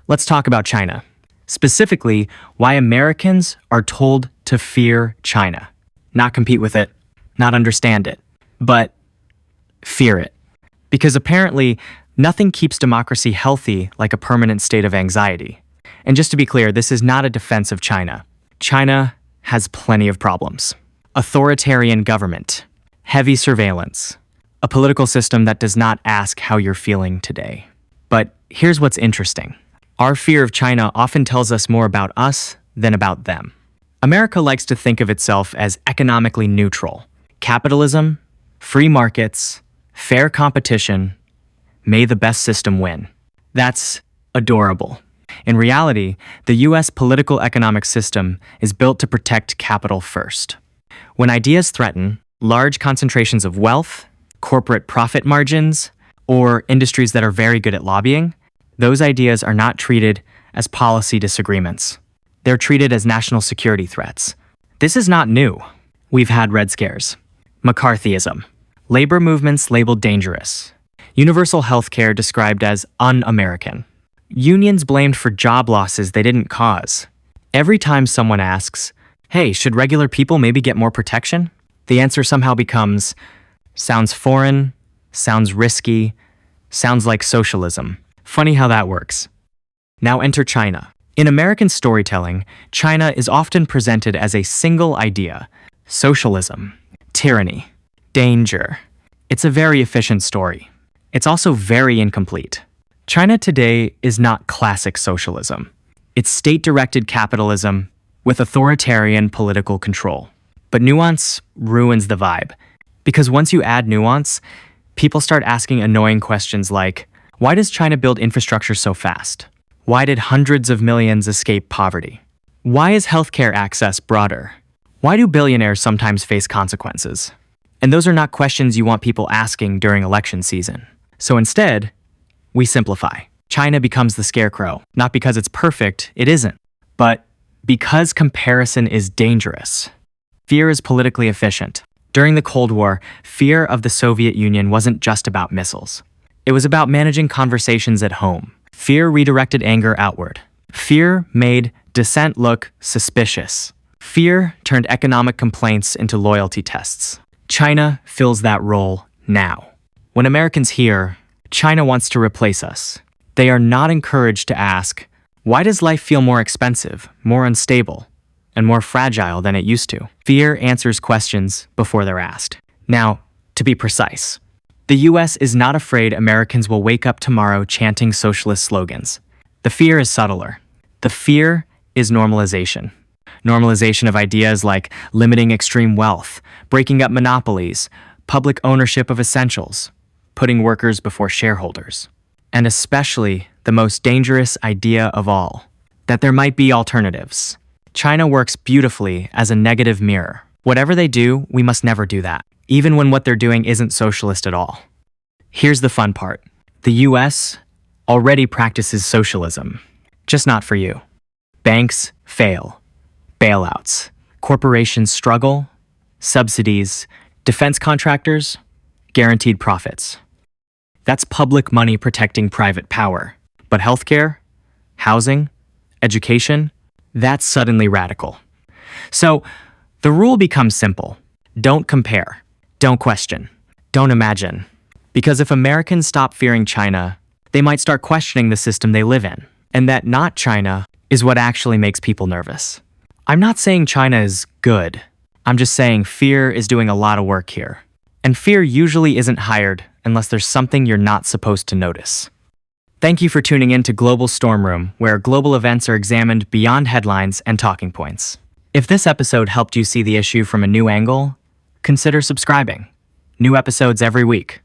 Let's talk about China. Specifically, why Americans are told to fear China. Not compete with it, not understand it, but fear it. Because apparently, nothing keeps democracy healthy like a permanent state of anxiety. And just to be clear, this is not a defense of China. China has plenty of problems. Authoritarian government, heavy surveillance, a political system that does not ask how you're feeling today. But here's what's interesting. Our fear of China often tells us more about us than about them. America likes to think of itself as economically neutral. Capitalism, free markets, fair competition, may the best system win. That's adorable. In reality, the US political economic system is built to protect capital first. When ideas threaten large concentrations of wealth, corporate profit margins, or industries that are very good at lobbying, those ideas are not treated as policy disagreements. They're treated as national security threats. This is not new. We've had Red Scares, McCarthyism, labor movements labeled dangerous, universal health care described as un-American, unions blamed for job losses they didn't cause. Every time someone asks, hey, should regular people maybe get more protection? The answer somehow becomes, sounds foreign, sounds risky, sounds like socialism. Funny how that works. Now enter China. In American storytelling, China is often presented as a single idea: socialism, tyranny, danger. It's a very efficient story. It's also very incomplete. China today is not classic socialism. It's state-directed capitalism with authoritarian political control. But nuance ruins the vibe. Because once you add nuance, people start asking annoying questions like, why does China build infrastructure so fast? Why did hundreds of millions escape poverty? Why is healthcare access broader? Why do billionaires sometimes face consequences? And those are not questions you want people asking during election season. So instead, we simplify. China becomes the scarecrow, not because it's perfect, it isn't, but because comparison is dangerous. Fear is politically efficient. During the Cold War, fear of the Soviet Union wasn't just about missiles. It was about managing conversations at home. Fear redirected anger outward. Fear made dissent look suspicious. Fear turned economic complaints into loyalty tests. China fills that role now. When Americans hear, China wants to replace us, they are not encouraged to ask, why does life feel more expensive, more unstable, and more fragile than it used to? Fear answers questions before they're asked. Now, to be precise, the US is not afraid Americans will wake up tomorrow chanting socialist slogans. The fear is subtler. The fear is normalization. Normalization of ideas like limiting extreme wealth, breaking up monopolies, public ownership of essentials, putting workers before shareholders. And especially the most dangerous idea of all, that there might be alternatives. China works beautifully as a negative mirror. Whatever they do, we must never do that, even when what they're doing isn't socialist at all. Here's the fun part. The US already practices socialism, just not for you. Banks fail, bailouts, corporations struggle, subsidies, defense contractors, guaranteed profits. That's public money protecting private power. But healthcare, housing, education, that's suddenly radical. So the rule becomes simple. Don't compare. Don't question. Don't imagine. Because if Americans stop fearing China, they might start questioning the system they live in. And that not China is what actually makes people nervous. I'm not saying China is good. I'm just saying fear is doing a lot of work here. And fear usually isn't hired unless there's something you're not supposed to notice. Thank you for tuning in to Global Storm Room, where global events are examined beyond headlines and talking points. If this episode helped you see the issue from a new angle, consider subscribing. New episodes every week.